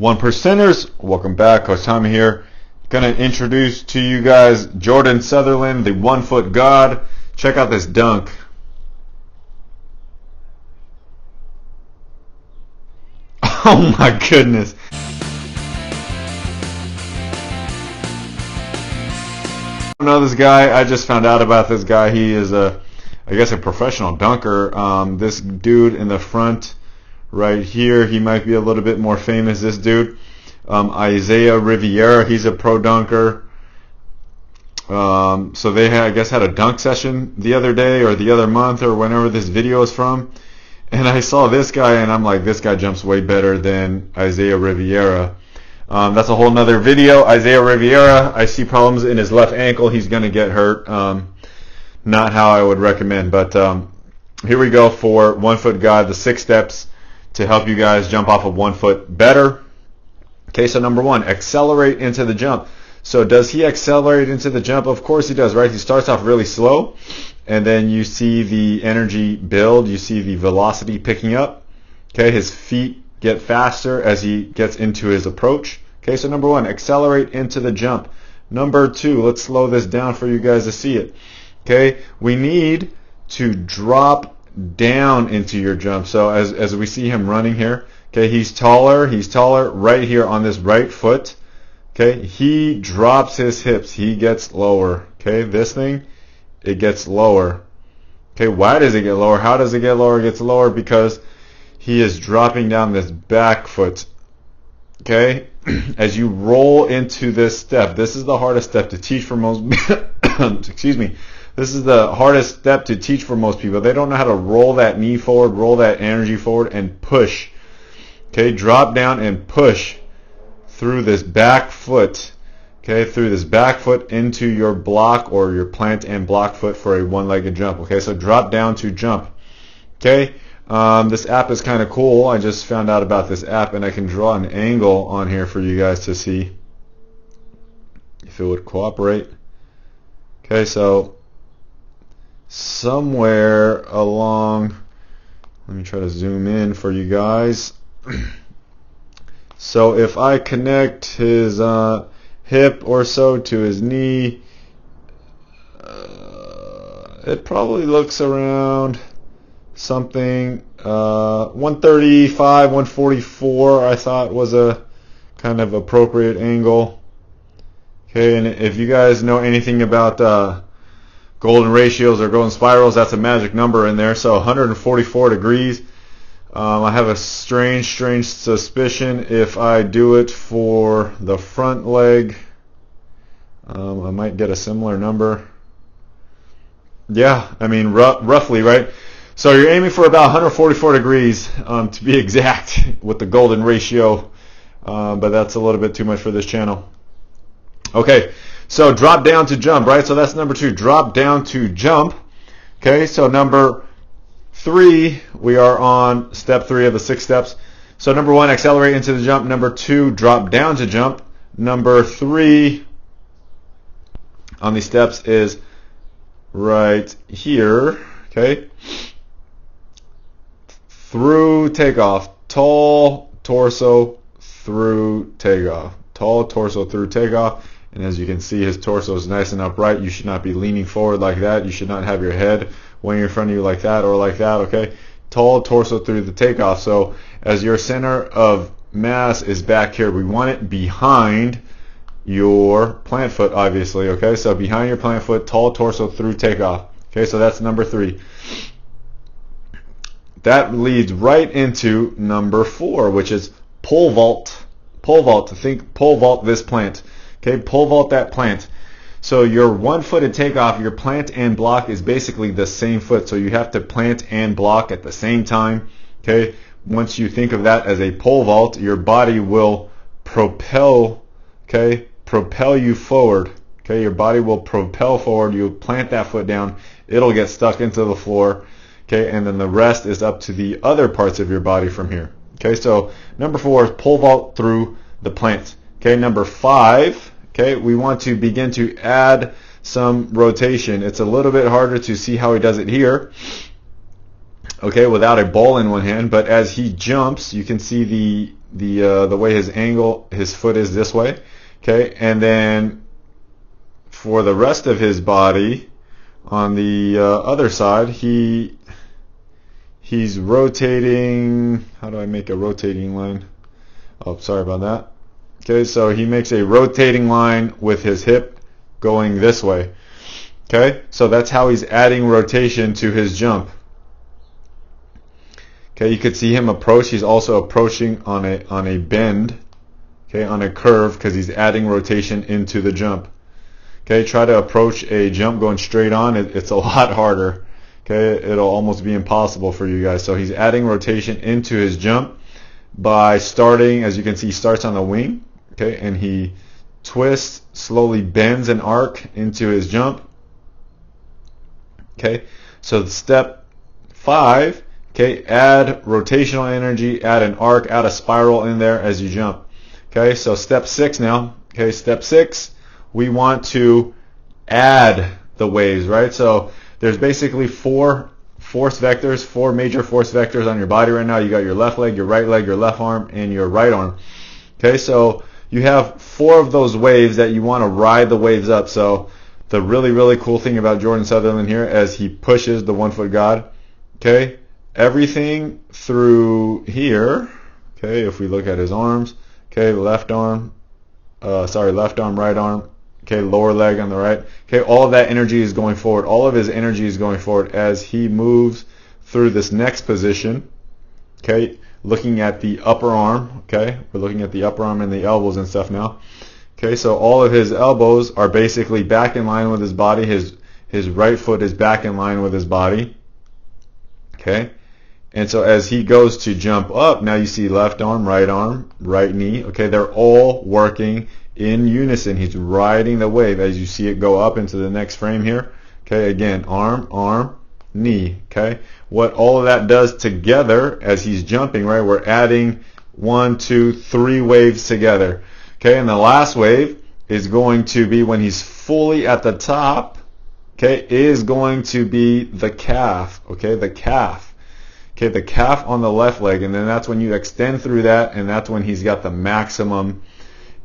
One percenters, welcome back. Coach Tommy here. Gonna introduce to you guys Jordan Southerland, the 1 foot God. Check out this dunk. Oh my goodness. I don't know this guy. I just found out about this guy. He is I guess a professional dunker. This dude in the front right here, he might be a little bit more famous. This dude, Isaiah Riviera, he's a pro dunker. So they I guess had a dunk session the other day or the other month or whenever this video is from, and I saw this guy and I'm like, this guy jumps way better than Isaiah Riviera. That's a whole nother video. Isaiah Riviera, I see problems in his left ankle. He's gonna get hurt. Not how I would recommend, but here we go for 1 foot God, the 6 steps to help you guys jump off of 1 foot better. Okay, so number 1, accelerate into the jump. So does he accelerate into the jump? Of course he does, right? He starts off really slow, and then you see the energy build. You see the velocity picking up. Okay, his feet get faster as he gets into his approach. Okay, so number 1, accelerate into the jump. Number 2, let's slow this down for you guys to see it. Okay, we need to drop down into your jump. So as we see him running here, okay, he's taller right here on this right foot. Okay, he drops his hips, he gets lower. Okay, this thing, it gets lower. Okay, why does it get lower? How does it get lower? It gets lower because he is dropping down this back foot. Okay, as you roll into this step, this is the hardest step to teach for most excuse me. This is the hardest step to teach for most people. They don't know how to roll that knee forward, roll that energy forward, and push. Okay, drop down and push through this back foot. Okay, through this back foot into your block or your plant and block foot for a one-legged jump. Okay, so drop down to jump. Okay, this app is kind of cool. I just found out about this app, and I can draw an angle on here for you guys to see if it would cooperate. Okay, so somewhere along, let me try to zoom in for you guys. So if I connect his hip or so to his knee, it probably looks around something 135, 144 I thought was a kind of appropriate angle. Okay, and if you guys know anything about golden ratios or golden spirals, that's a magic number in there. So 144 degrees. I have a strange suspicion if I do it for the front leg, I might get a similar number. Yeah, I mean roughly, right? So you're aiming for about 144 degrees to be exact with the golden ratio, but that's a little bit too much for this channel. Okay, so drop down to jump, right? So that's number 2, drop down to jump. Okay, so number 3, we are on step 3 of the 6 steps. So number 1, accelerate into the jump. Number 2, drop down to jump. Number 3 on these steps is right here. Okay, through takeoff, tall torso through takeoff, tall torso through takeoff. And as you can see, his torso is nice and upright. You should not be leaning forward like that. You should not have your head weighing in front of you like that or like that. Okay, tall torso through the takeoff. So as your center of mass is back here, we want it behind your plant foot, obviously. Okay, so behind your plant foot, tall torso through takeoff. Okay, so that's number 3. That leads right into number 4, which is pole vault. Pole vault. Think pole vault this plant. Okay, pole vault that plant. So your 1-footed takeoff, your plant and block is basically the same foot. So you have to plant and block at the same time. Okay, once you think of that as a pole vault, your body will propel. Okay, propel you forward. Okay, your body will propel forward. You plant that foot down, it'll get stuck into the floor. Okay, and then the rest is up to the other parts of your body from here. Okay, so number 4 is pole vault through the plant. Okay, number 5, okay, we want to begin to add some rotation. It's a little bit harder to see how he does it here. okay, without a ball in one hand, but as he jumps, you can see the way his foot is this way. Okay, and then for the rest of his body, on the other side, he's rotating. How do I make a rotating line? Oh, sorry about that. Okay, so he makes a rotating line with his hip going this way. Okay, so that's how he's adding rotation to his jump. Okay, you could see him approach. He's also approaching on a bend, okay, on a curve, because he's adding rotation into the jump. Okay, try to approach a jump going straight on. It's a lot harder. Okay, it'll almost be impossible for you guys. So he's adding rotation into his jump by starting, as you can see, he starts on the wing. Okay, and he twists, slowly bends an arc into his jump. Okay, so step 5. Okay, add rotational energy, add an arc, add a spiral in there as you jump. Okay, so step 6 now. Okay, step 6, we want to add the waves, right? So there's basically 4 force vectors, 4 major force vectors on your body right now. You got your left leg, your right leg, your left arm, and your right arm. Okay, so you have 4 of those waves that you want to ride the waves up. So the really, really cool thing about Jordan Southerland here, as he pushes the 1FootGod, okay, everything through here, okay, if we look at his arms, okay, left arm, right arm, okay, lower leg on the right, okay, all of that energy is going forward. All of his energy is going forward as he moves through this next position, okay, looking at the upper arm, okay, we're looking at the upper arm and the elbows and stuff now. Okay, so all of his elbows are basically back in line with his body. His right foot is back in line with his body. Okay, and so as he goes to jump up, now you see left arm, right knee. Okay, they're all working in unison. He's riding the wave as you see it go up into the next frame here. Okay, again, arm, knee. Okay, what all of that does together as he's jumping, right? We're adding 1, 2, 3 waves together. Okay, and the last wave is going to be when he's fully at the top, okay, is going to be the calf, okay, the calf. Okay, the calf on the left leg, and then that's when you extend through that, and that's when he's got the maximum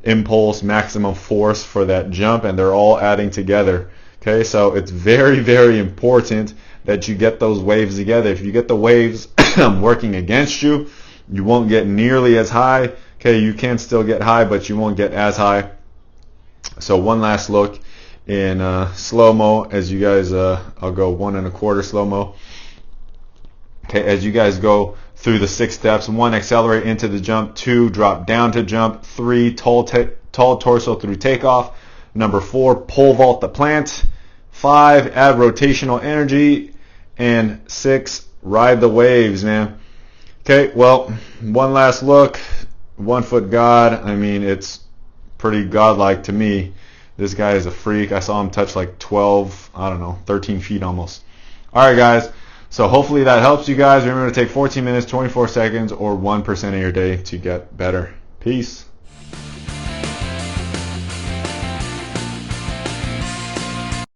impulse, maximum force for that jump, and they're all adding together. Okay, so it's very, very important that you get those waves together. If you get the waves working against you, you won't get nearly as high. Okay, you can still get high, but you won't get as high. So one last look in slow-mo as you guys, I'll go 1 1/4 slow-mo. Okay, as you guys go through the 6 steps. 1, accelerate into the jump. 2, drop down to jump. 3, tall torso through takeoff. Number 4, pole vault the plant. 5, add rotational energy. And 6, ride the waves, man. Okay, well, one last look. 1FootGod, I mean, it's pretty godlike to me. This guy is a freak. I saw him touch like 12, I don't know, 13 feet almost. Alright guys, so hopefully that helps you guys. Remember to take 14 minutes, 24 seconds, or 1% of your day to get better. Peace.